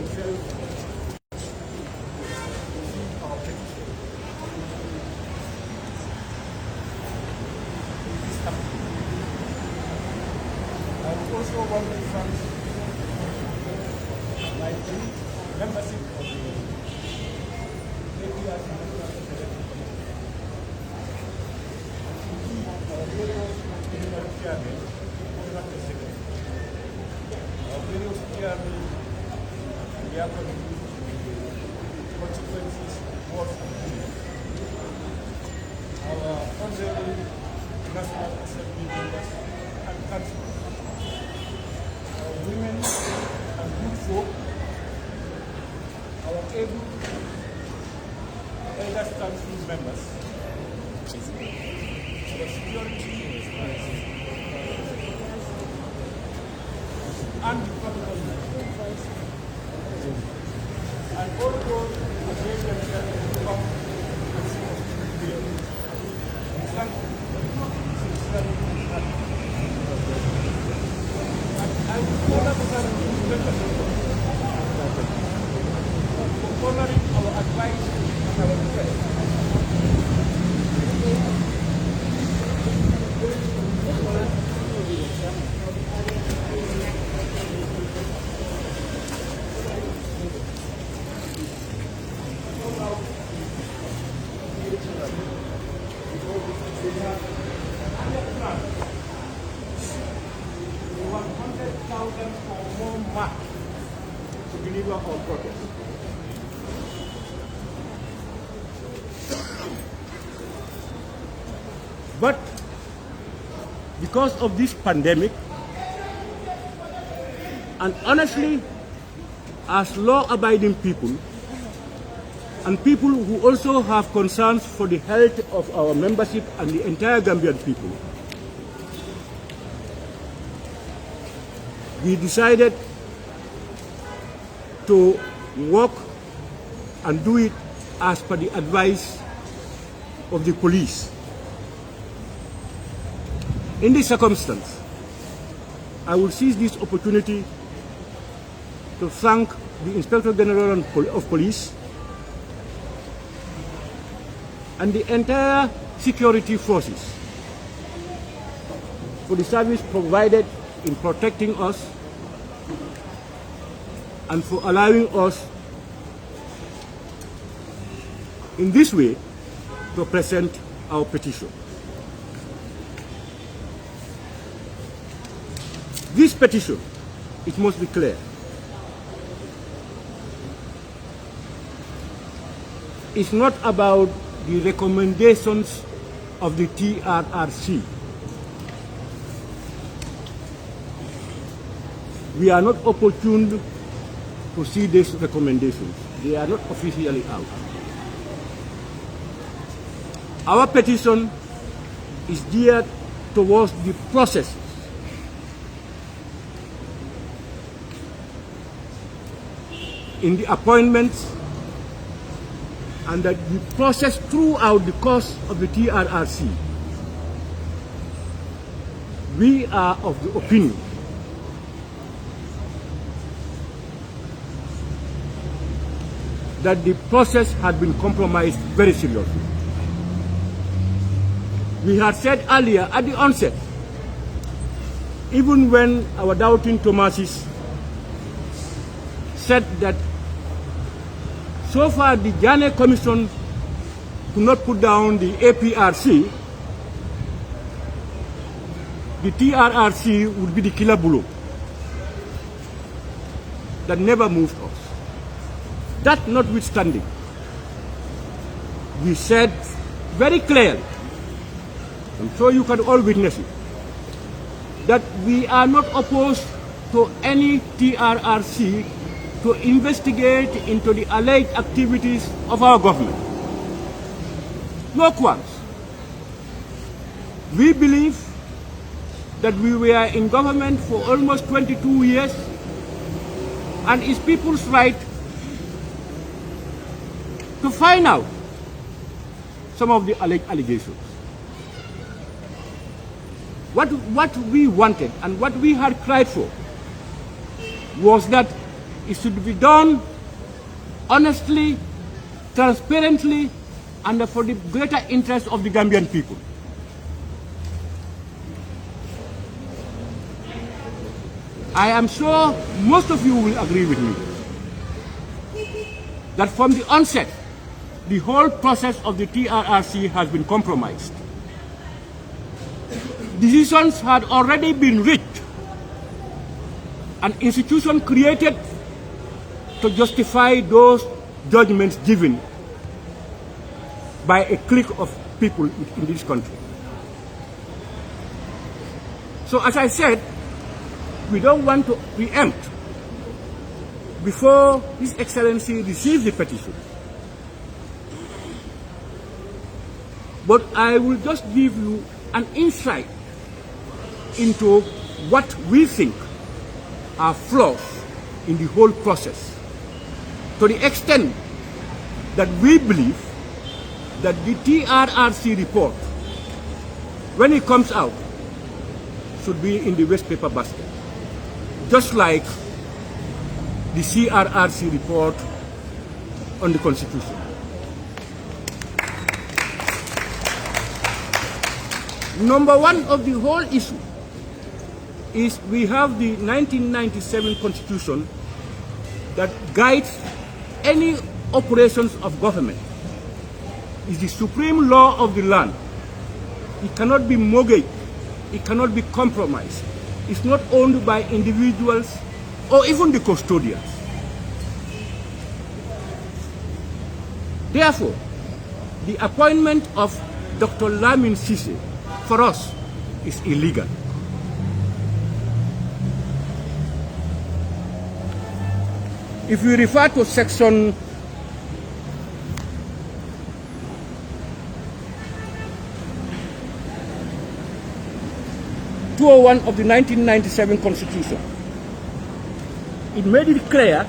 themselves our petition. I also want to thank my membership of the Aprc our various chairmen, not the secretary. Our various chairmen, their committees, consequences, was our honorable National Assembly members and councillors, our women and good folk, our able elder council members, our security and the protocol and all those who gave themselves to come and see us here. We thank you sincerely. And I will further thank you for honoring our advice and our request. To deliver our project. But because of this pandemic, and honestly, as law-abiding people, and people who also have concerns for the health of our membership and the entire Gambian people, we decided to work and do it as per the advice of the police. In this circumstance, I will seize this opportunity to thank the Inspector General of Police and the entire security forces for the service provided in protecting us and for allowing us in this way to present our petition. This petition, it must be clear, is not about the recommendations of the TRRC. We are not opportune to see these recommendations. They are not officially out. Our petition is geared towards the process in the appointments and that the process throughout the course of the TRRC. We are of the opinion that the process had been compromised very seriously. We had said earlier at the onset, even when our doubting Thomases said that so far the Janneh Commission could not put down the APRC, the TRRC would be the killer blow that never moved us. That notwithstanding, we said very clearly, I'm sure you can all witness it, that we are not opposed to any TRRC to investigate into the alleged activities of our government. No qualms. We believe that we were in government for almost 22 years, and it's people's right to find out some of the alleged allegations. What we wanted and what we had cried for was that it should be done honestly, transparently, and for the greater interest of the Gambian people. I am sure most of you will agree with me that from the onset, the whole process of the TRRC has been compromised. Decisions had already been reached, an institution created to justify those judgments given by a clique of people in this country. So as I said, we don't want to preempt before His Excellency receives the petition. But I will just give you an insight into what we think are flaws in the whole process, to the extent that we believe that the TRRC report, when it comes out, should be in the waste paper basket, just like the CRRC report on the Constitution. Number one of the whole issue is we have the 1997 Constitution that guides any operations of government. It's the supreme law of the land. It cannot be mortgaged. It cannot be compromised. It's not owned by individuals or even the custodians. Therefore, the appointment of Dr. Lamin Sise for us is illegal. If we refer to section 201 of the 1997 Constitution, it made it clear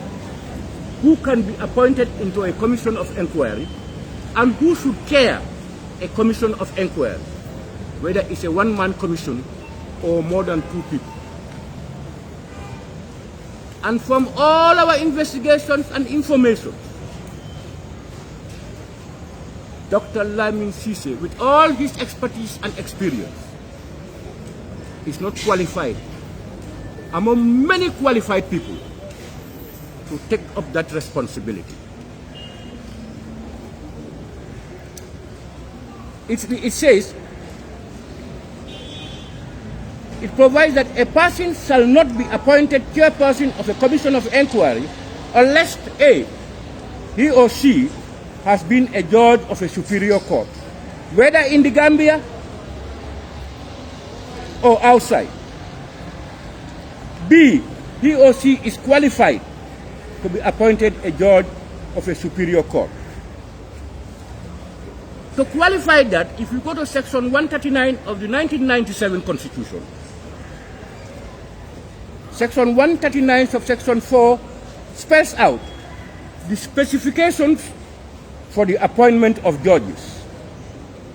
who can be appointed into a commission of inquiry and who should chair a commission of inquiry, whether it's a one-man commission or more than two people. And from all our investigations and information, Dr. Lamin Sise, with all his expertise and experience, is not qualified among many qualified people to take up that responsibility. It says, it provides that a person shall not be appointed chairperson of a commission of inquiry unless A, he or she has been a judge of a superior court, whether in the Gambia or outside. B, he or she is qualified to be appointed a judge of a superior court. To qualify that, if you go to section 139 of the 1997 Constitution, section 139 subsection 4 spells out the specifications for the appointment of judges.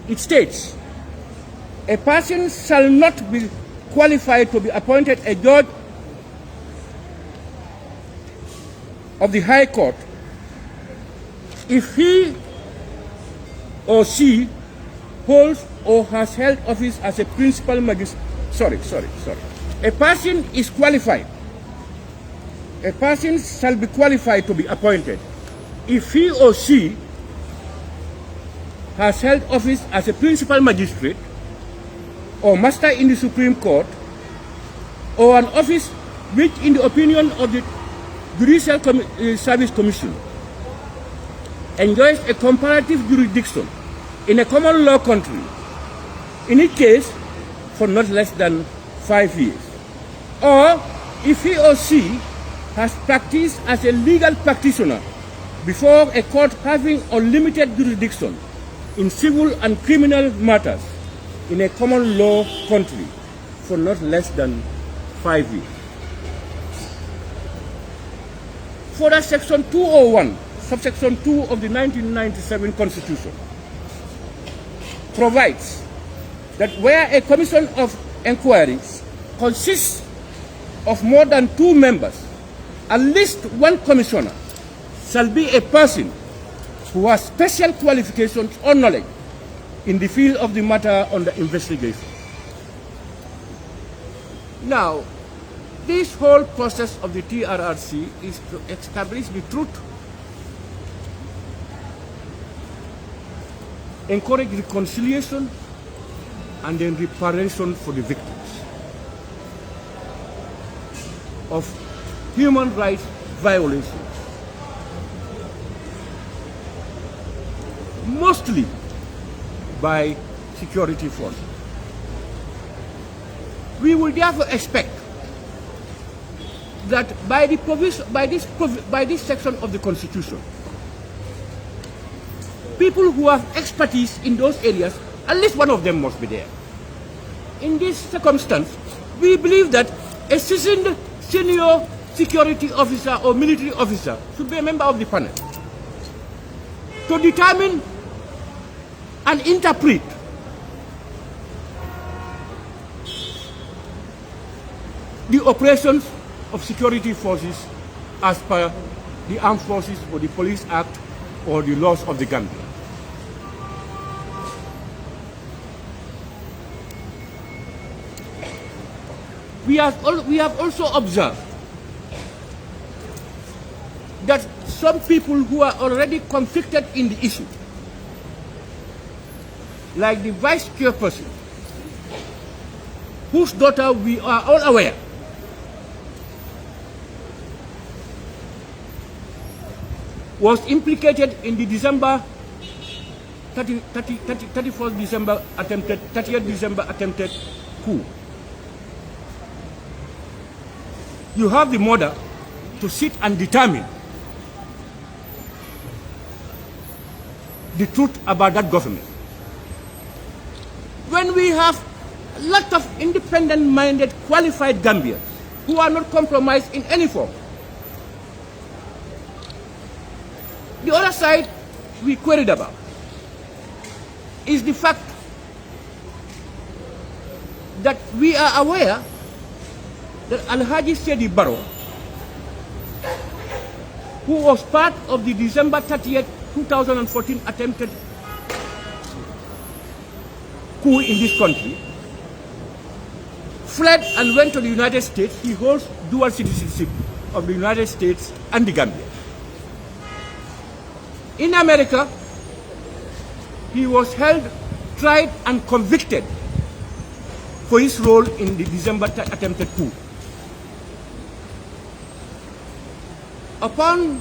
It states, a person shall not be qualified to be appointed a judge of the High Court if he or she holds or has held office as a principal magistrate. A person is qualified. A person shall be qualified to be appointed if he or she has held office as a principal magistrate or master in the Supreme Court, or an office which, in the opinion of the Judicial Service Commission, enjoys a comparative jurisdiction in a common law country, in each case for not less than 5 years. Or if he or she has practiced as a legal practitioner before a court having unlimited jurisdiction in civil and criminal matters in a common law country for not less than 5 years. Further, section 201, subsection 2 of the 1997 Constitution provides that where a commission of inquiry consists of more than 2 members, at least one commissioner shall be a person who has special qualifications or knowledge in the field of the matter under investigation. Now, this whole process of the TRRC is to establish the truth, encourage reconciliation, and then reparation for the victims of human rights violations, mostly by security forces. We will therefore expect that by this section of the Constitution, people who have expertise in those areas, at least one of them must be there. In this circumstance, we believe that a seasoned senior security officer or military officer should be a member of the panel to determine and interpret the operations of security forces as per the Armed Forces or the Police Act or the laws of the Gambia. We have also observed that some people who are already conflicted in the issue, like the vice chairperson, whose daughter we are all aware was implicated in the December 30th December attempted coup. You have the mother to sit and determine the truth about that government. When we have a lot of independent-minded, qualified Gambians who are not compromised in any form, the other side we queried about is the fact that we are aware that Alhaji Sedi Barrow, who was part of the December 30th, 2014 attempted coup in this country, fled and went to the United States. He holds dual citizenship of the United States and the Gambia. In America, he was held, tried, and convicted for his role in the December attempted coup. Upon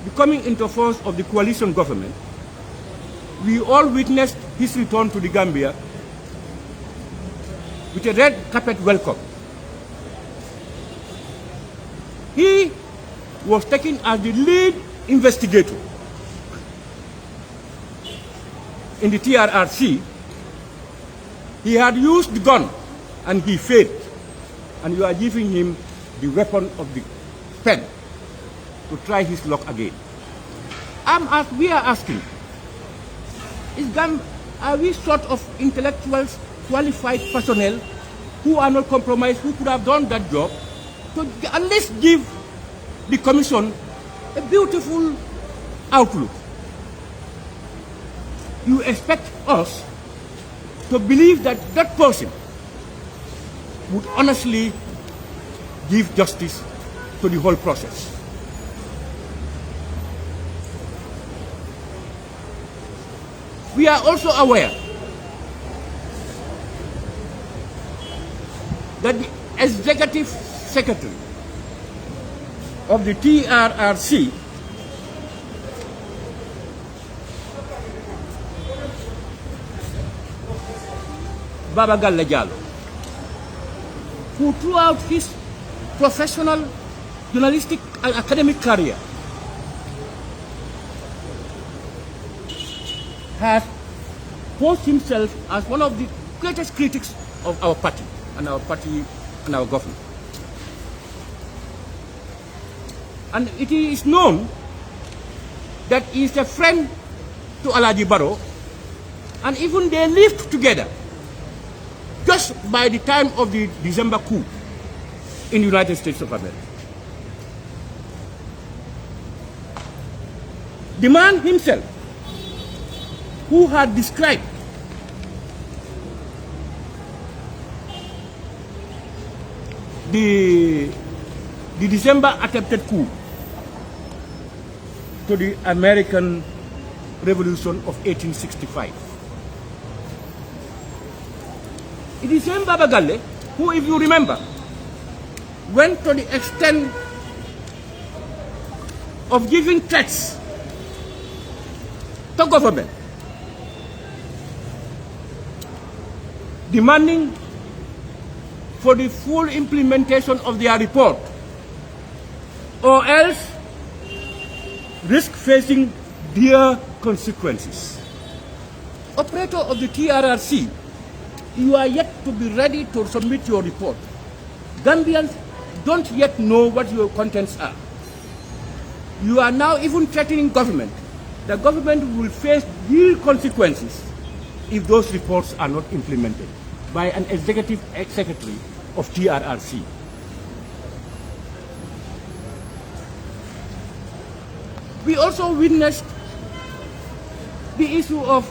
the coming into force of the coalition government, we all witnessed his return to the Gambia with a red carpet welcome. He was taken as the lead investigator in the TRRC. He had used the gun and he failed, and you are giving him the weapon of the pen to try his luck again. We are asking, are we sort of intellectuals, qualified personnel who are not compromised, who could have done that job, to at least give the commission a beautiful outlook? You expect us to believe that that person would honestly give justice to the whole process. We are also aware that the executive secretary of the TRRC, Baba Galle Jallow, who throughout his professional, journalistic, and academic career has posed himself as one of the greatest critics of our party and our government. And it is known that he is a friend to Alhaji Barrow, and even they lived together just by the time of the December coup in the United States of America. The man himself, who had described the December attempted coup to the American Revolution of 1865. It is the same Baba Galle who, if you remember, went to the extent of giving threats to government, demanding for the full implementation of their report, or else risk facing dire consequences. Operator of the TRRC, you are yet to be ready to submit your report. Gambians don't yet know what your contents are. You are now even threatening government. The government will face real consequences if those reports are not implemented by an executive secretary of TRRC. We also witnessed the issue of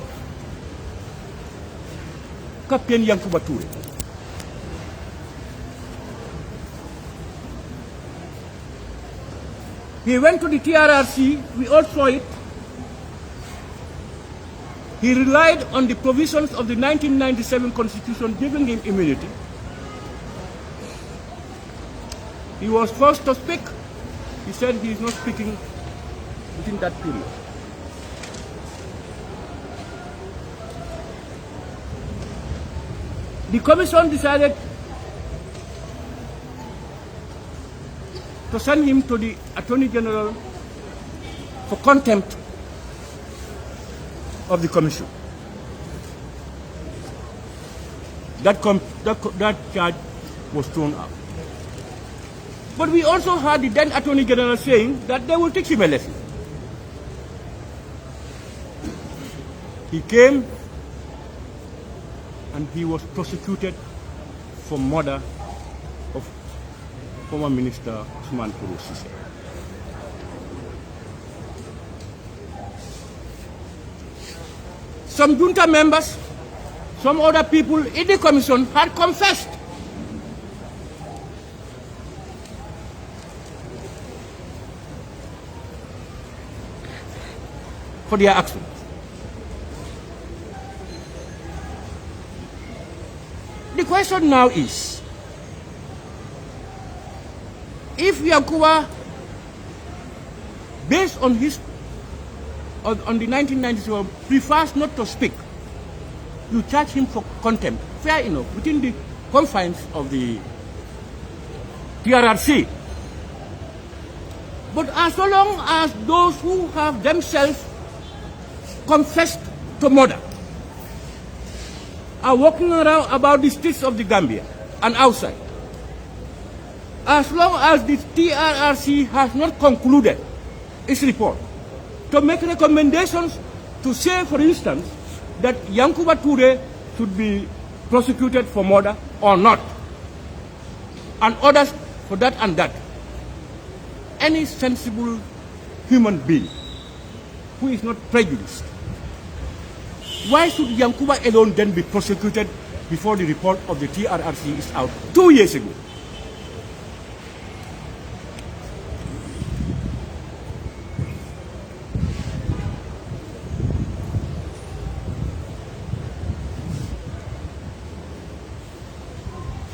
Captain Yankuba Toure. He went to the TRRC, we all saw it. He relied on the provisions of the 1997 Constitution giving him immunity. He was forced to speak. He said he is not speaking within that period. The commission decided to send him to the Attorney General for contempt of the commission. That charge was thrown out. But we also heard the then Attorney General saying that they will teach him a lesson. He came and he was prosecuted for murder of former Minister Usman Kuro-Sise. Some junta members, some other people in the commission had confessed for their actions. The question now is, if Yankuba, based on his on the 1997, prefers not to speak, you charge him for contempt, fair enough, within the confines of the TRRC. But as long as those who have themselves confessed to murder are walking around about the streets of the Gambia and outside, as long as the TRRC has not concluded its report to make recommendations to say, for instance, that Yankuba Toure should be prosecuted for murder or not, and others for that and that, any sensible human being who is not prejudiced, why should Yankuba alone then be prosecuted before the report of the TRRC is out 2 years ago?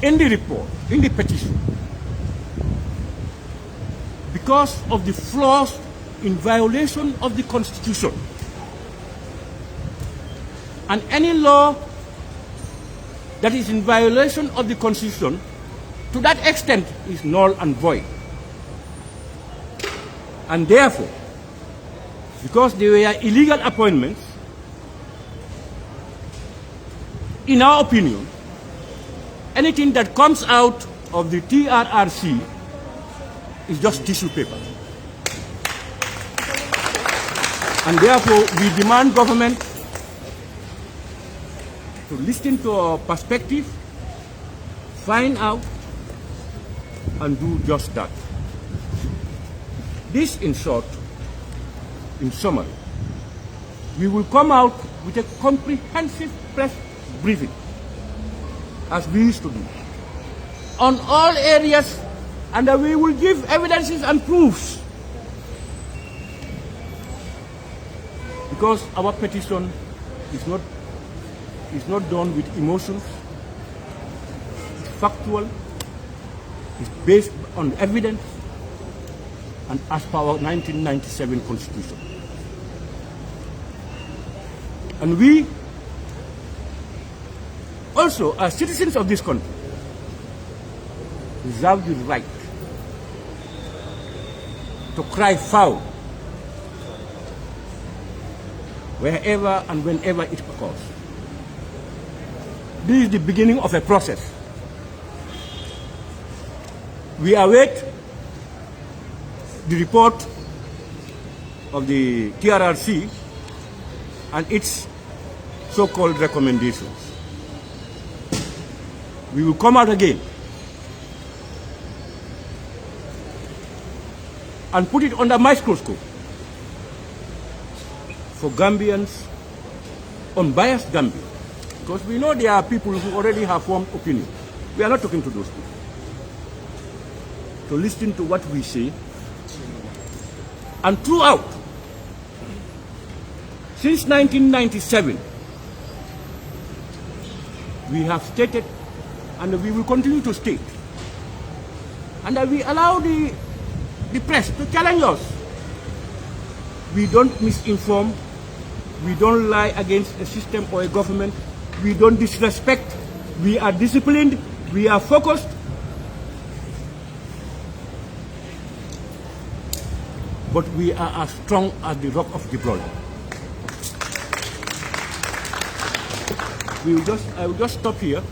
In the report, in the petition, because of the flaws in violation of the Constitution, and any law that is in violation of the Constitution to that extent is null and void. And therefore, because they were illegal appointments, in our opinion, anything that comes out of the TRRC is just tissue paper. And therefore, we demand government to listen to our perspective, find out, and do just that. This, in short, in summary, we will come out with a comprehensive press briefing, as we used to do, on all areas, and we will give evidences and proofs. Because our petition is not done with emotions, it's factual, it's based on evidence, and as per our 1997 Constitution. And we also, as citizens of this country, reserve the right to cry foul wherever and whenever it occurs. This is the beginning of a process. We await the report of the Trrc and its so-called recommendations. We will come out again and put it under microscope for Gambians, unbiased Gambians, because we know there are people who already have formed opinion. We are not talking to those people. To listen to what we say, and throughout, since 1997, we have stated, and we will continue to state, and that we allow the press to challenge us. We don't misinform, we don't lie against a system or a government, we don't disrespect, we are disciplined, we are focused. But we are as strong as the rock of Gibraltar. I will just stop here,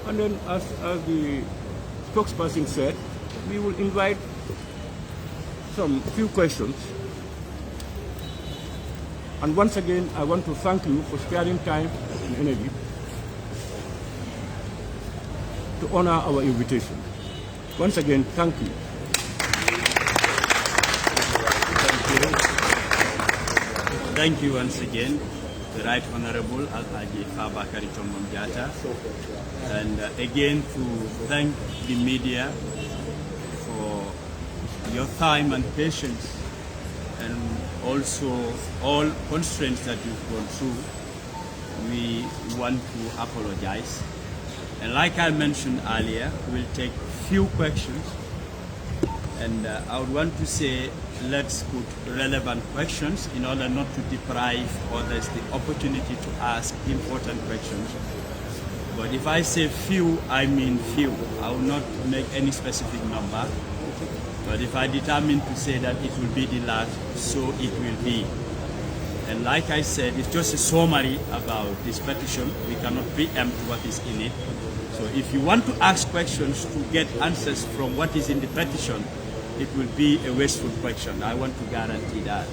and then as the spokesperson said, we will invite some few questions. And once again, I want to thank you for sparing time and energy to honor our invitation. Once again, thank you. Thank you once again, the Right Honorable Alhaji Fabakary Tombong Jatta, and again to thank the media for your time and patience, and also all constraints that you've gone through. We want to apologize. And like I mentioned earlier, we'll take few questions. And I would want to say, let's put relevant questions in order not to deprive others the opportunity to ask important questions. But if I say few, I mean few. I will not make any specific number. But if I determine to say that it will be the last, so it will be. And like I said, it's just a summary about this petition. We cannot preempt what is in it. So if you want to ask questions to get answers from what is in the petition, it will be a wasteful question. I want to guarantee that,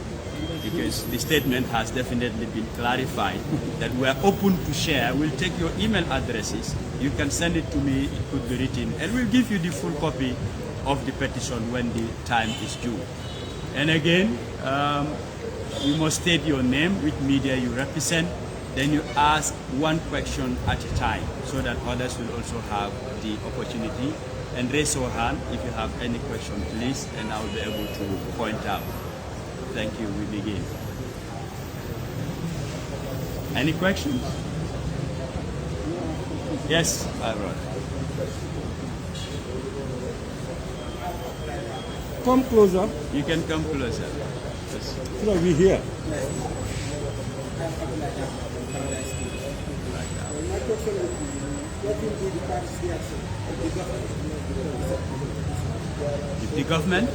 because the statement has definitely been clarified that we are open to share. We'll take your email addresses. You can send it to me. It could be written, and we'll give you the full copy of the petition when the time is due. And again, you must state your name, which media you represent. Then you ask one question at a time, so that others will also have the opportunity. And raise your hand if you have any question, please, and I will be able to point out. Thank you. We begin. Any questions? Yes, Aaron. Come closer. You can come closer. Yes. So that we hear. My question would be, what will be the party's reaction of the government? If the government?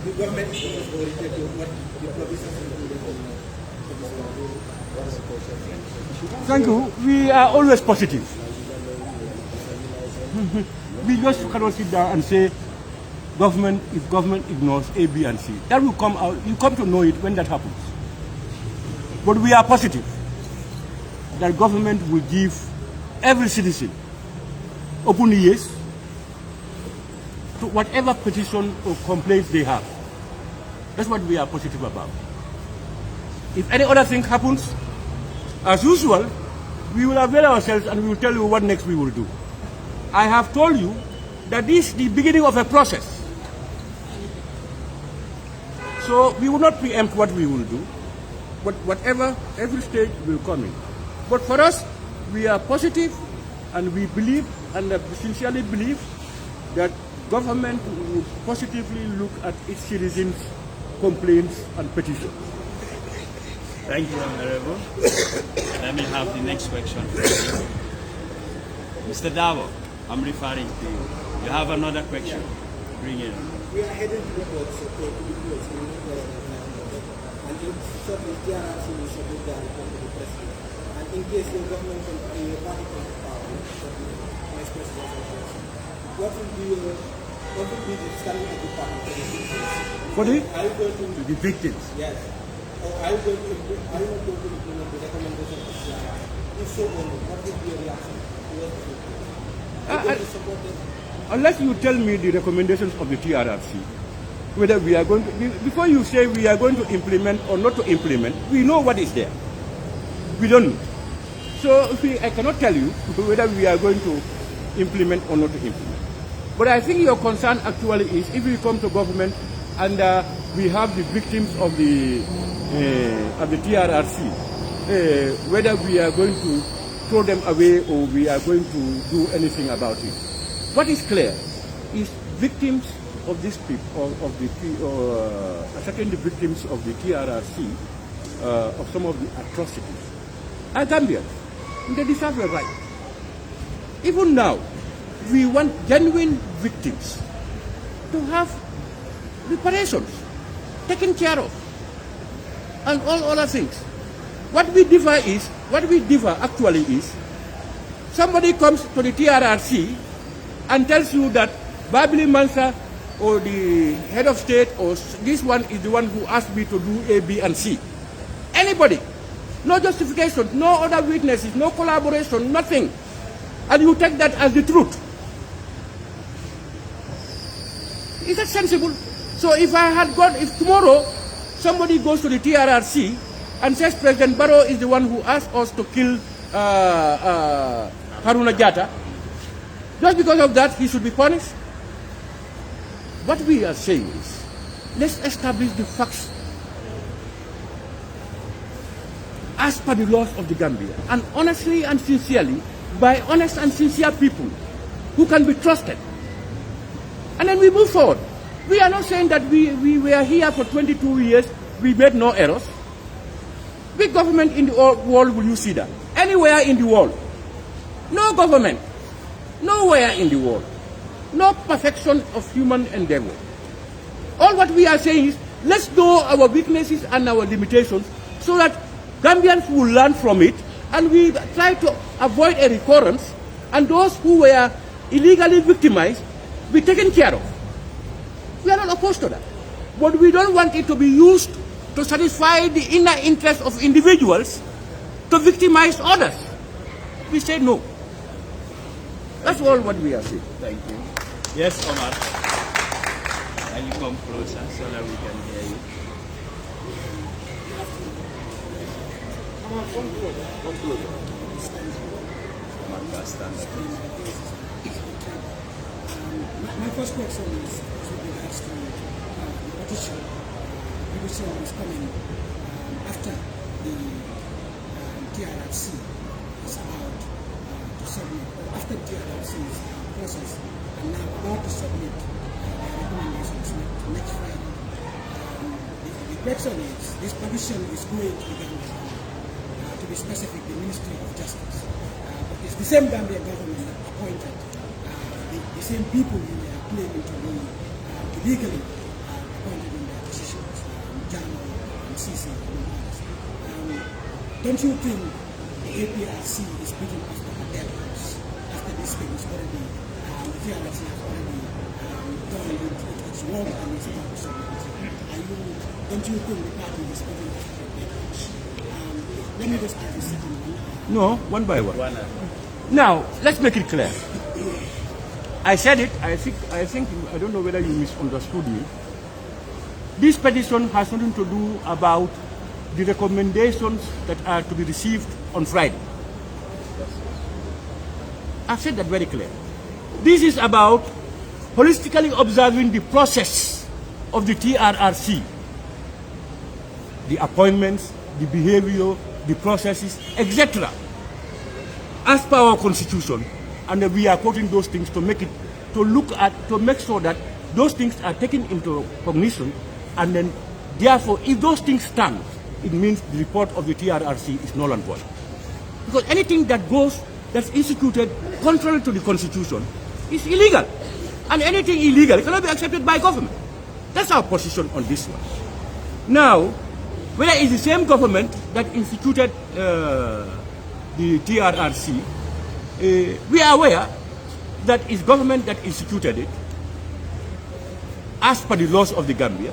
The government is oriented to what the provisions will Thank you. We are always positive. We just cannot sit down and say, if government ignores A, B, and C. That will come out. You come to know it when that happens. But we are positive that government will give every citizen open ears to whatever petition or complaints they have. That's what we are positive about. If any other thing happens, as usual, we will avail ourselves and we will tell you what next we will do. I have told you that this is the beginning of a process. So we will not preempt what we will do, but whatever, every stage will come in. But for us, we are positive and we believe and sincerely believe that government will positively look at its citizens' complaints and petitions. Thank you, Honorable. Let me have the next question. Mr. Davo, I'm referring to you. You have another question? Bring it on. We are heading to the board, so to be close. And in shortly, TRC will submit the report to the president. And in case your government and your party comes to power, vice president of the what will be the standing of the party for the victims? For the? Are you going to the victims? Yes. Or are you not going to implement the recommendation of the TRC? If so, what will be your reaction towards the victims? Are you going to support them? Unless you tell me the recommendations of the TRC, whether we are going to, before you say we are going to implement or not to implement, we know what is there. We don't know. So I cannot tell you whether we are going to implement or not to implement. But I think your concern actually is if we come to government and we have the victims of the TRC, whether we are going to throw them away or we are going to do anything about it. What is clear is victims of these people, certainly the victims of the TRC, of some of the atrocities, are Gambians. They deserve a right. Even now, we want genuine victims to have reparations taken care of and all other things. What we differ actually is, somebody comes to the TRRC and tells you that Babili Mansa or the head of state or this one is the one who asked me to do A, B, and C. Anybody. No justification, no other witnesses, no collaboration, nothing. And you take that as the truth. Is that sensible? So if tomorrow somebody goes to the TRRC and says President Barrow is the one who asked us to kill Haruna Jatta, just because of that he should be punished? What we are saying is, let's establish the facts as per the laws of the Gambia, and honestly and sincerely, by honest and sincere people who can be trusted. And then we move forward. We are not saying that we were here for 22 years, we made no errors. Which government in the world will you see that? Anywhere in the world. No government. Nowhere in the world. No perfection of human endeavor. All what we are saying is, let's know our weaknesses and our limitations so that Gambians will learn from it and we try to avoid a recurrence, and those who were illegally victimized be taken care of. We are not opposed to that. But we don't want it to be used to satisfy the inner interest of individuals to victimize others. We say no. That's all what we are saying. Thank you. Yes, Omar. Can you come closer so that we can hear you? One closer. Omar, stand up. My first question is with regards to the petition. The petition is coming after the TRC is about to submit, or after the TRC's process, and now about to submit their recommendations next Friday. The question is, this petition is going to the Gambia, to be specific, the Ministry of Justice. But it's the same Gambia government that appointed the same people who were claiming to be illegally appointed in their positions, Jano and Sisi and others. Don't you think the APRC is picking after a deadlines after this thing is already, the TRC has already done its work and it's about to submit? Don't you think the party is picking after a deadlines? Let me just ask the second one. No, one by one. Now, let's make it clear. I said it, I think, I don't know whether you misunderstood me. this petition has nothing to do about the recommendations that are to be received on Friday. I've said that very clearly. This is about holistically observing the process of the TRRC, the appointments, the behavior, the processes, etc. as per our constitution, and we are quoting those things to make sure that those things are taken into cognition, and then therefore if those things stand, it means the report of the TRRC is null and void. Because anything that's instituted contrary to the constitution is illegal, and anything illegal cannot be accepted by government. That's our position on this one. Now, whether it's the same government that instituted the TRRC, we are aware that it's government that instituted it as per the laws of the Gambia.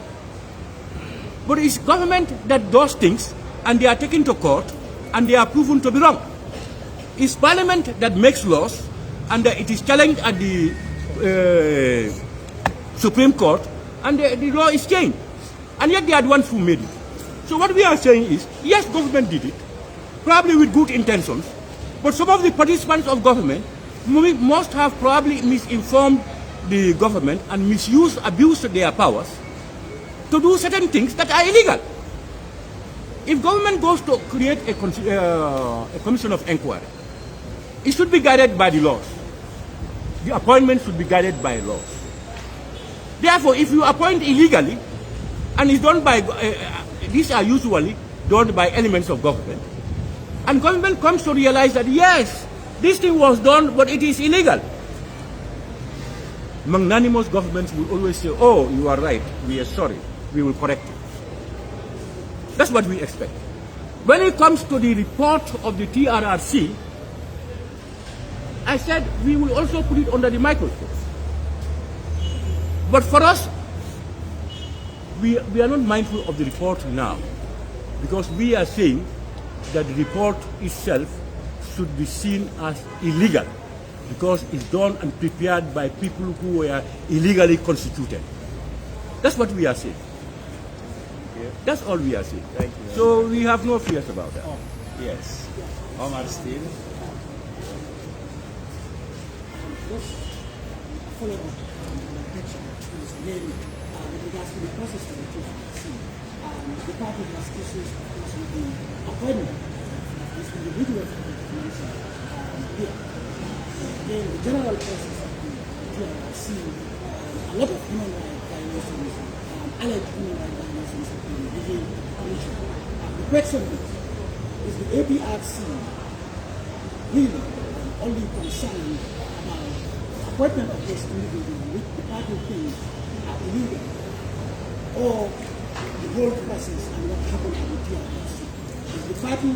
But it's government that does things and they are taken to court and they are proven to be wrong. It's parliament that makes laws and it is challenged at the Supreme Court and the law is changed. And yet they are the ones who made it. So what we are saying is, yes, government did it, probably with good intentions, but some of the participants of government must have probably misinformed the government and abused their powers to do certain things that are illegal. If government goes to create a commission of inquiry, it should be guided by the laws. The appointment should be guided by laws. Therefore, if you appoint illegally, and it's done by, these are usually done by elements of government, and government comes to realize that yes, this thing was done, but it is illegal. Magnanimous governments will always say, oh, you are right, we are sorry, we will correct it. That's what we expect. When it comes to the report of the TRRC, I said we will also put it under the microscope. But for us, we are not mindful of the report now, because we are saying that the report itself should be seen as illegal, because it's done and prepared by people who were illegally constituted. That's what we are saying. That's all we are saying. Thank you. So we have no fears about that. Yes. Omar Steve. Just follow up on the picture is really with regards to the process of the TRC. The party has issues, of course, with the appointment of these individuals that you mentioned here. Again, the general process of the TRC, a lot of human rights violations, alleged human rights violations have been revealed to the Commission. The question is the APRC really only concerned about the appointment of those individuals which the party thinks are illegal, or the whole process and what happened at the TRC? Is the party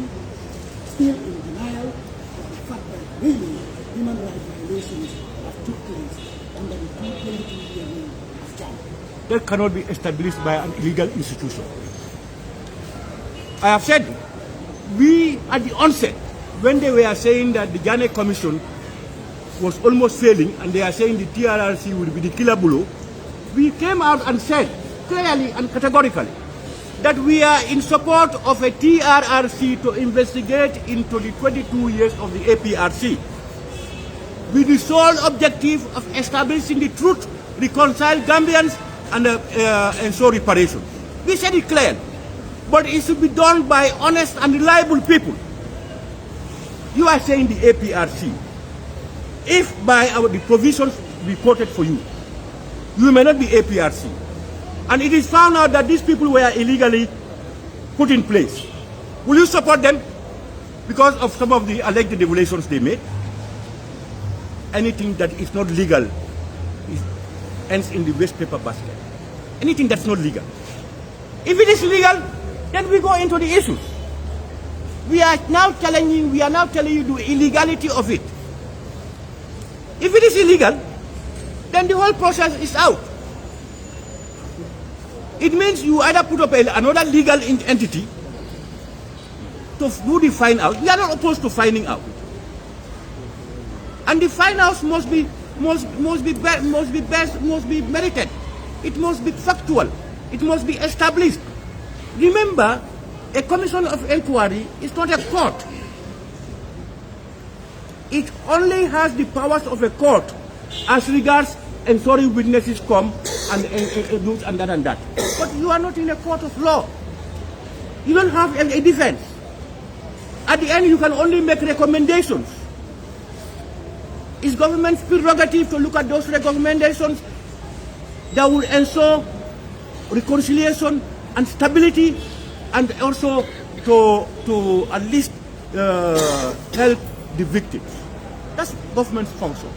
still in denial of the fact that really human rights violations have took place under the 22-year rule of China? That cannot be established by an illegal institution. I have said, we at the onset, when they were saying that the Ghana Commission was almost failing and they are saying the TRRC will be the killer blow, we came out and said clearly and categorically that we are in support of a TRRC to investigate into the 22 years of the APRC with the sole objective of establishing the truth, reconcile Gambians, and ensure reparation. We said it clearly, but it should be done by honest and reliable people. You are saying the APRC. If by the provisions reported for you, you may not be APRC, and it is found out that these people were illegally put in place, will you support them because of some of the alleged violations they made? Anything that is not legal ends in the waste paper basket. Anything that's not legal. If it is legal, then we go into the issues. We are now telling you the illegality of it. If it is illegal, then the whole process is out. It means you either put up another legal entity to do the find out. We are not opposed to finding out. And the find out must be merited. It must be factual. It must be established. Remember, a commission of inquiry is not a court. It only has the powers of a court as regards ensuring witnesses come and that and that. But you are not in a court of law. You don't have a defense. At the end, you can only make recommendations. It's government's prerogative to look at those recommendations that will ensure reconciliation and stability, and also to at least help the victims. That's government's function.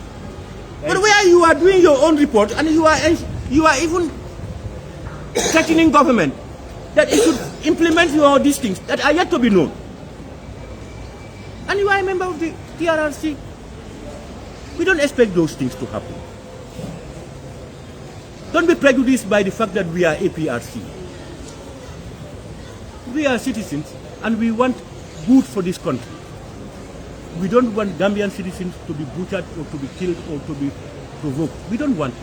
But where you are doing your own report and you are even threatening government that it should implement these things that are yet to be known. And you are a member of the Trrc. We don't expect those things to happen. Don't be prejudiced by the fact that we are APRC. We are citizens and we want good for this country. We don't want Gambian citizens to be butchered or to be killed or to be provoked. We don't want it.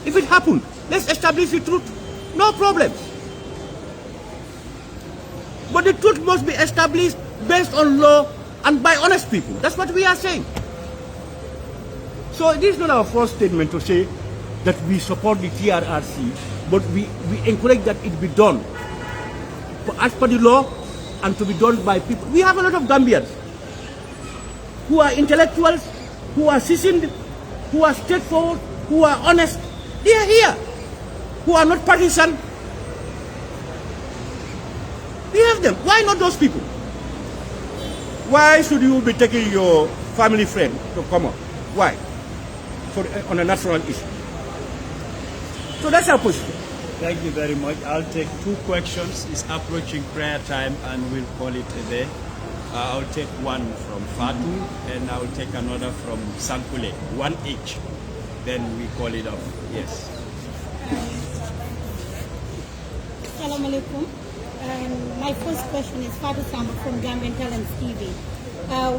If it happened, let's establish the truth. No problem. But the truth must be established based on law and by honest people. That's what we are saying. So this is not our first statement to say that we support the Trrc, but we encourage that it be done as per the law and to be done by people. We have a lot of Gambians who are intellectuals, who are seasoned, who are straightforward, who are honest. They are here, who are not partisan. We have them. Why not those people? Why should you be taking your family friend to come up? Why? On a national issue. So that's our position. Thank you very much. I'll take 2 questions. It's approaching prayer time and we'll call it a day. I'll take one from Fatu and I'll take another from Sankule. 1 each. Then we call it off. Yes. Assalamu alaikum. My first question is Fatu Samba from Gambian Talents TV.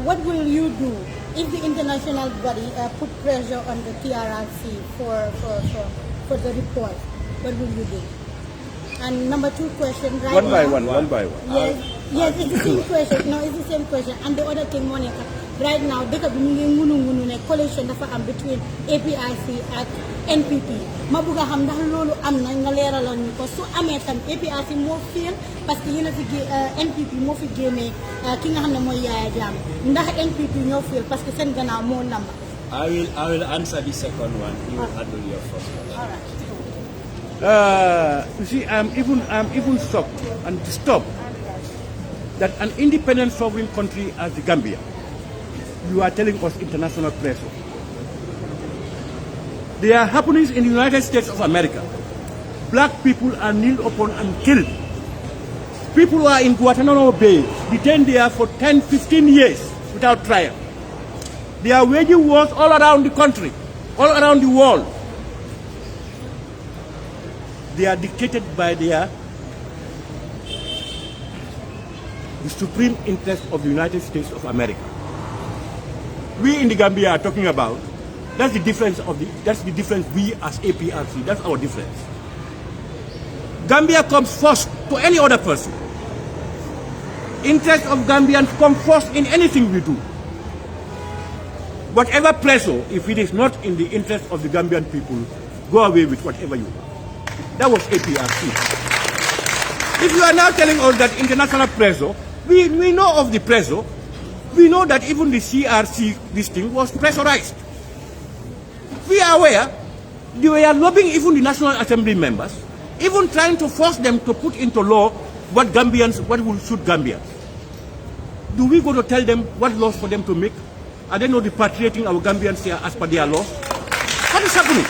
What will you do if the international body put pressure on the Trrc for the report? What will you do? And number 2 question, right one now. One by one. Yes, it's the same question. No, it's the same question. And the other thing, Monica, right now, there could be a coalition between APRC and NPP. Mabuga ham dah lolu am na nga leralon ni ko so amé tam APRC mo feel parce que yena fi NPP mo fi génné ki nga xamné moy Yaya Jammeh ndax NPP ñoo feel parce que sen gannaaw mo namba. I will answer the second one. You will handle your first one. All right. You see, I'm even shocked and disturbed that an independent sovereign country as the Gambia, you are telling us international pressure. There are happenings in the United States of America. Black people are kneeled upon and killed. People who are in Guantanamo Bay, detained there for 10, 15 years without trial. They are waging wars all around the country, all around the world. They are dictated by the supreme interest of the United States of America. We in the Gambia are talking about, that's the difference we as APRC, that's our difference. Gambia comes first to any other person. Interest of Gambians come first in anything we do. Whatever pressure, if it is not in the interest of the Gambian people, go away with whatever you want. That was APRC. If you are now telling us that international pressure, we know of the pressure. We know that even the CRC, this thing was pressurized. We are aware, they were lobbying even the National Assembly members, even trying to force them to put into law what will suit Gambians. Do we go to tell them what laws for them to make? Are they not repatriating our Gambians here as per their laws? What is happening?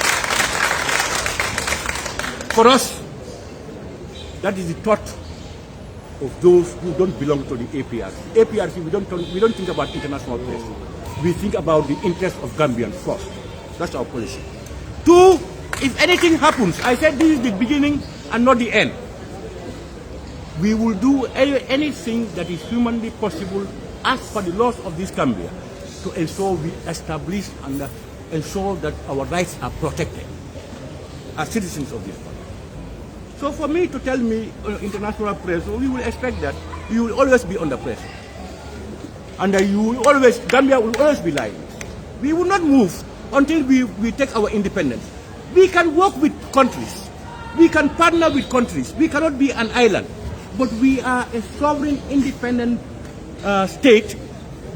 For us, that is the thought of those who don't belong to the APRC. APRC, we don't think about international pressure. We think about the interest of Gambians first. That's our policy. 2, if anything happens, I said this is the beginning and not the end. We will do anything that is humanly possible as per the laws of this Gambia to ensure we establish and ensure that our rights are protected. as citizens of this country. So for me to tell me international press, we will expect that you will always be under pressure. And Gambia will always be lying. We will not move until we take our independence. We can work with countries. We can partner with countries. We cannot be an island. But we are a sovereign, independent state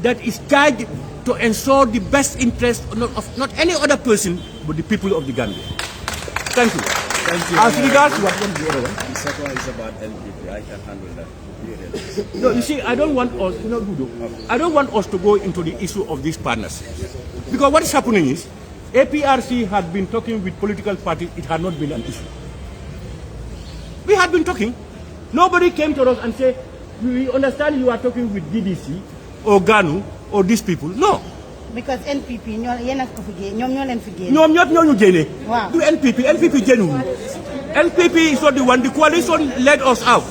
that is charged to ensure the best interest of not any other person, but the people of the Gambia. Thank you. Thank you. As regards what was the other one? The second one is about NPP. I can handle that. No, you see, I don't want us, I don't want us to go into the issue of these partnerships. Because what is happening is, APRC had been talking with political parties, it had not been an issue. We had been talking. Nobody came to us and said, we understand you are talking with DDC or GANU or these people. No. Because NPP, Wow. Do NPP genuine. NPP is not the one, the coalition led us out.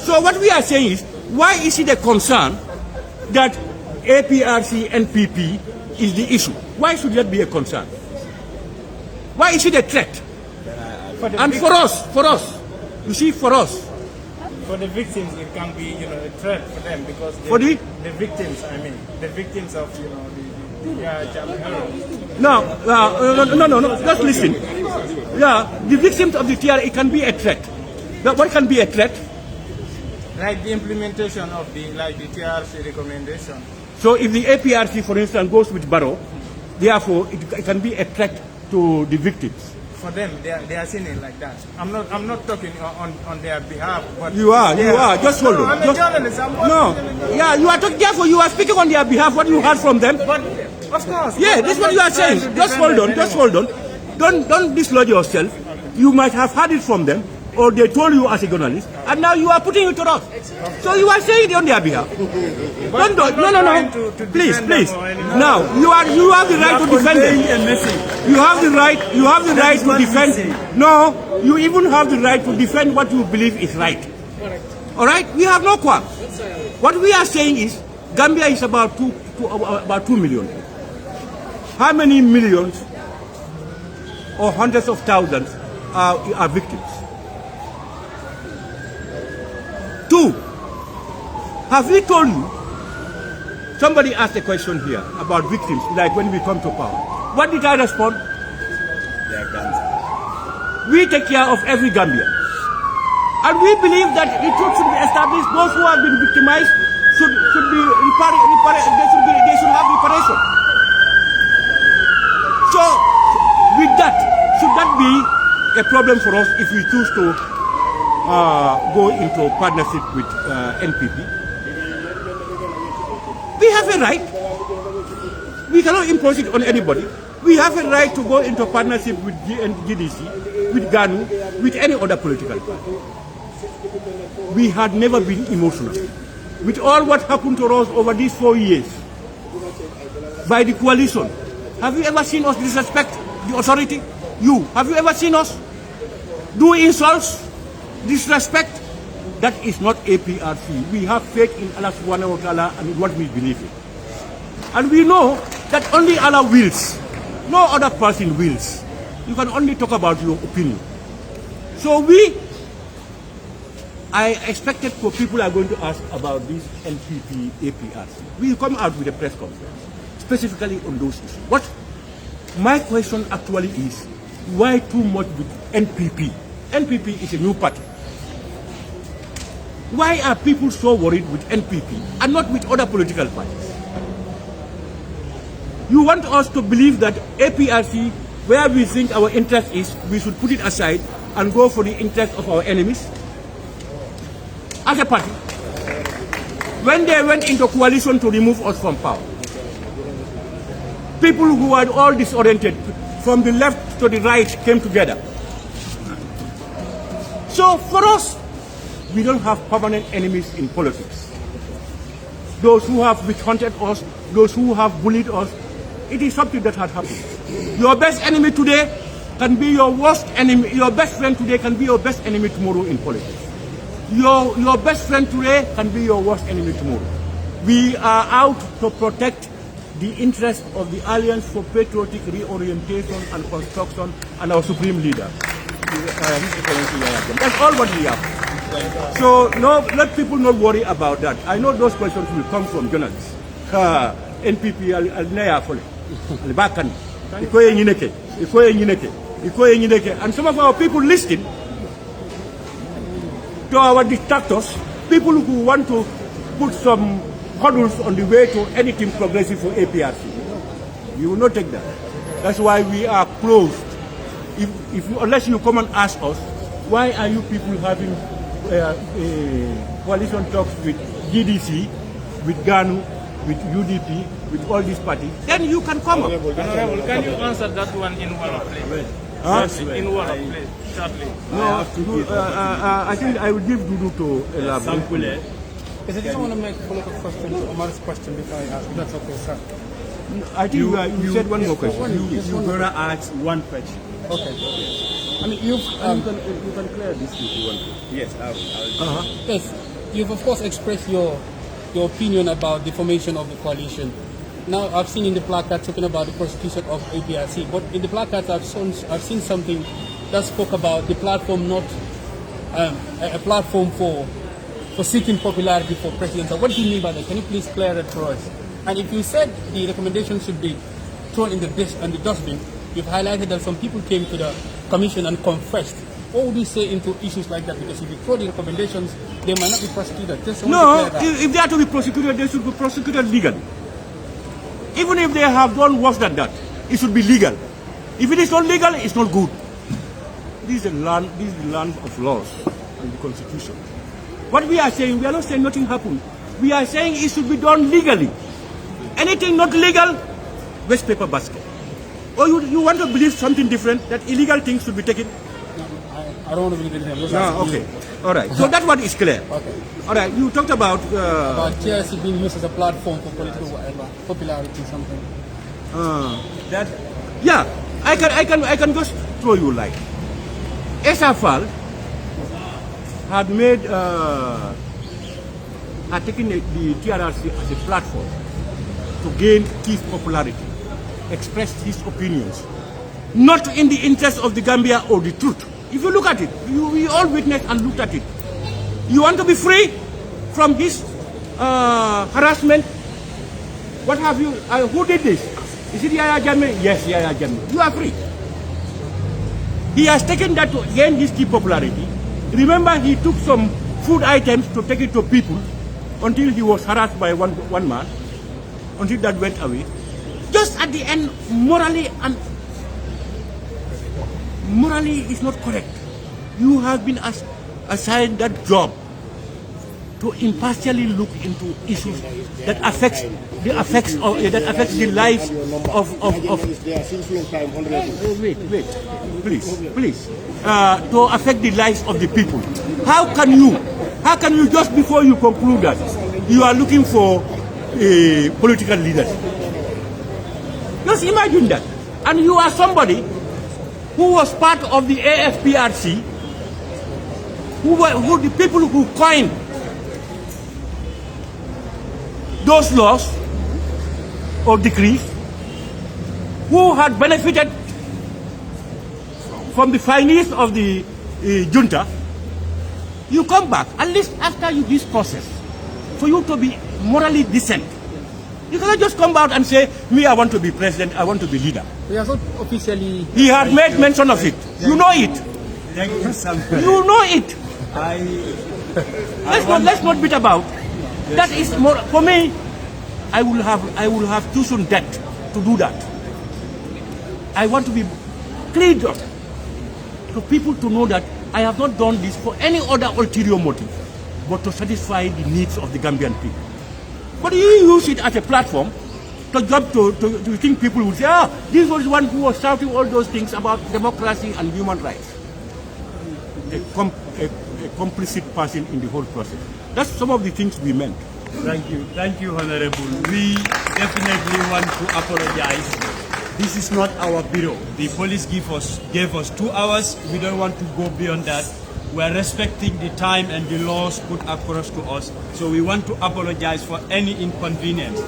So what we are saying is, why is it a concern that APRC, NPP is the issue? Why should that be a concern? Why is it a threat? And for us, you see, for us. For the victims, it can be, a threat for them because the victims, the victims of, No, just listen. Yeah, the victims of the TRC, it can be a threat. But what can be a threat? Like the implementation of the TRC recommendation. So if the APRC, for instance, goes with Barrow, therefore it can be a threat to the victims. For them, they are seeing it like that. I'm not talking on their behalf. But you are. Just hold on. I'm a journalist. Yeah, you are talking. Therefore, you are speaking on their behalf. What you heard from them? But of course. Yeah, that's what you are saying. Just hold on. Don't dislodge yourself. You might have heard it from them, or they told you as a journalist, and now you are putting it to us. So you are saying it on their behalf. No. Please. Now you have the right to defend them. You have the right to defend. No, you even have the right to defend what you believe is right. All right? We have no quarrel. What we are saying is, Gambia is about 2 million. How many millions or hundreds of thousands are victims? 2. Have we told you? Somebody asked a question here about victims, like when we come to power. What did I respond? They are guns. We take care of every Gambian. And we believe that the truth should be established. Those who have been victimized should have reparation. So, with that, should that be a problem for us if we choose to go into partnership with NPP? We have a right. We cannot impose it on anybody. We have a right to go into partnership with GDC, with GANU, with any other political party. We had never been emotional. With all what happened to us over these 4 years by the coalition, have you ever seen us disrespect the authority? Have you ever seen us do insults, disrespect? That is not APRC. We have faith in Allah subhanahu wa ta'ala and what we believe in. And we know that only Allah wills. No other person wills. You can only talk about your opinion. So I expected for people are going to ask about this NPP, APRC. We come out with a press conference, specifically on those issues. What my question actually is, why too much with NPP? NPP is a new party. Why are people so worried with NPP and not with other political parties? You want us to believe that APRC, where we think our interest is, we should put it aside and go for the interest of our enemies? As a party, when they went into coalition to remove us from power, people who were all disoriented, from the left to the right, came together. So for us, we don't have permanent enemies in politics. Those who have witch-hunted us, those who have bullied us, it is something that had happened. Your best enemy today can be your worst enemy. Your best friend today can be your best enemy tomorrow in politics. Your best friend today can be your worst enemy tomorrow. We are out to protect the interest of the Alliance for Patriotic Reorientation and Construction and our Supreme Leader. That's all what we have. So no, let people not worry about that. I know those questions will come from journalists. NPP al-Naya-Fole, al-Bakan, and some of our people listening to our detractors, people who want to put some hurdles on the way to anything progressive for APRC. We will not take that. That's why we are closed. Unless you come and ask us, why are you people having coalition talks with GDC, with GANU, with UDP, with all these parties, then you can come up. Honorable, can you answer that one in one place? In one place, shortly. No, I think I will give Dudu to elaborate. Because I just want to make a follow-up question to Omar's question before I ask. That's okay, sir. I think you said one more question. You're going to ask one question. Okay. I mean, you can clear this if you want to. Yes, I will. Yes, you've of course expressed your opinion about the formation of the coalition. Now, I've seen in the placard talking about the prosecution of APRC, but in the placards I've seen something that spoke about the platform not a platform for seeking popularity for president. So what do you mean by that? Can you please clear that for us? And if you said the recommendation should be thrown in the dustbin, you've highlighted that some people came to the commission and confessed. What would you say into issues like that? Because if you throw the recommendations, they might not be prosecuted. No, if they are to be prosecuted, they should be prosecuted legally. Even if they have done worse than that, it should be legal. If it is not legal, it's not good. This is the land of laws and the Constitution. What we are saying, we are not saying nothing happened. We are saying it should be done legally. Anything not legal, waste paper basket. Or you want to believe something different, that illegal things should be taken? I don't want to believe anything. No, okay. All right. So that one is clear. Okay. All right. You talked about TRC being used as a platform for political whatever, popularity, something. Yeah, I can just throw you light. SFL had taken the TRC as a platform to gain his popularity, express his opinions, not in the interest of the Gambia or the truth. If you look at it, we all witnessed and looked at it. You want to be free from his harassment? What have you? Who did this? Is it Yaya Jammeh? Yes, Yaya Jammeh. You are free. He has taken that to gain his key popularity. Remember, he took some food items to take it to people until he was harassed by one man, until that went away. Just at the end, morally is not correct. You have been assigned that job to impartially look into issues that affects the lives of wait, please, to affect the lives of the people. How can you just before you conclude that you are looking for a political leader? Just imagine that, and you are somebody who was part of the AFPRC, who the people who coined those laws or decrees, who had benefited from the findings of the junta. You come back, at least after this process, for you to be morally decent. You cannot just come out and say, me, I want to be president, I want to be leader. We are not officially... He had made mention of it. You know it. Thank you, Samuel. You know it. Let's not beat about. Yes. That is more, for me, I will have tuition debt to do that. I want to be cleared up to people to know that I have not done this for any other ulterior motive, but to satisfy the needs of the Gambian people. But you use it as a platform to think people will say, this was one who was shouting all those things about democracy and human rights. A complicit person in the whole process. That's some of the things we meant. Thank you, Honorable. We definitely want to apologize. This is not our bureau. The police gave us 2 hours. We don't want to go beyond that. were respecting the time and the laws put across to us. So we want to apologize for any inconvenience.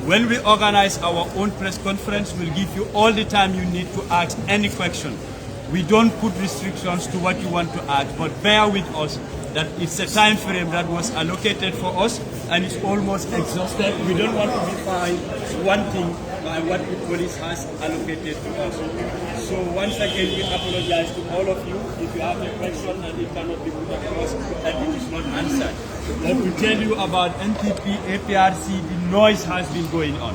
When we organize our own press conference, we'll give you all the time you need to ask any question. We don't put restrictions to what you want to ask, but bear with us that it's a time frame that was allocated for us and it's almost exhausted. We don't want to be fined one thing by what the police has allocated to us. So once again, we apologize to all of you if you have a question and it cannot be put across and it is not answered. But to tell you about NPP, APRC, the noise has been going on.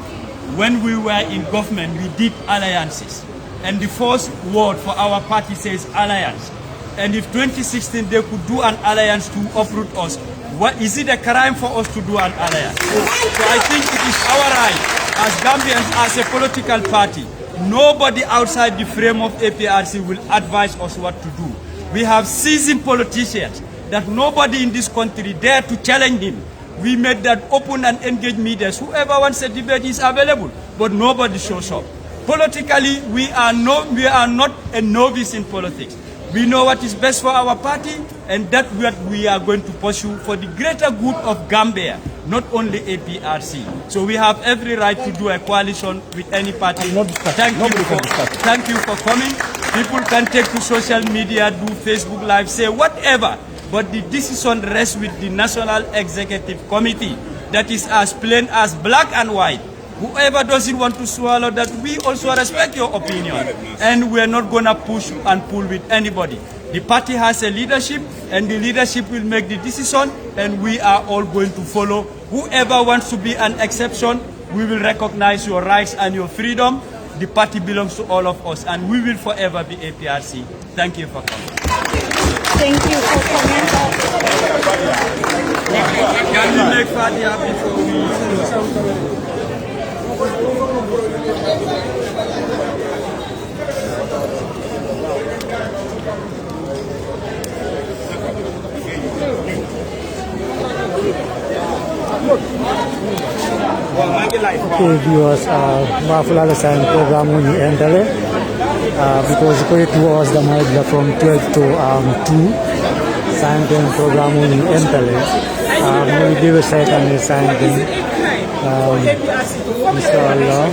When we were in government, we did alliances. And the first word for our party says alliance. And if 2016 they could do an alliance to uproot us, what is it a crime for us to do an alliance? So I think it is our right as Gambians, as a political party. Nobody outside the frame of APRC will advise us what to do. We have seasoned politicians that nobody in this country dare to challenge him. We made that open and engaged meetings. Whoever wants a debate is available, but nobody shows up. Politically, we are not a novice in politics. We know what is best for our party, and that's what we are going to pursue for the greater good of Gambia, not only APRC. So we have every right to do a coalition with any party. Thank you for coming. People can take to social media, do Facebook Live, say whatever, but the decision rests with the National Executive Committee. That is as plain as black and white. Whoever doesn't want to swallow that, we also respect your opinion. And we're not going to push and pull with anybody. The party has a leadership, and the leadership will make the decision, and we are all going to follow. Whoever wants to be an exception, we will recognize your rights and your freedom. The party belongs to all of us, and we will forever be APRC. Thank you for coming. Thank you for coming. Can we make Fatiha before we... Okay, viewers, Mafula sign program when you enter it, because it was the middle from 12 to 2, sign program when you enter it. We do a second sign inshallah,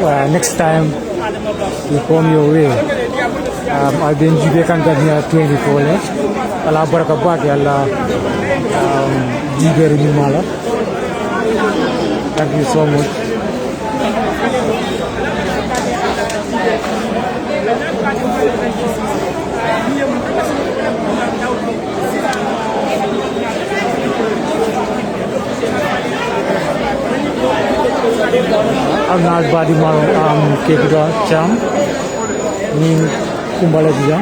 for next time you come your way. I've been Jamaican here 24 years. Allah barakabak Allah Jiberi Mala. Thank you so much. I'm not body capital jam. Ni kumbala dia.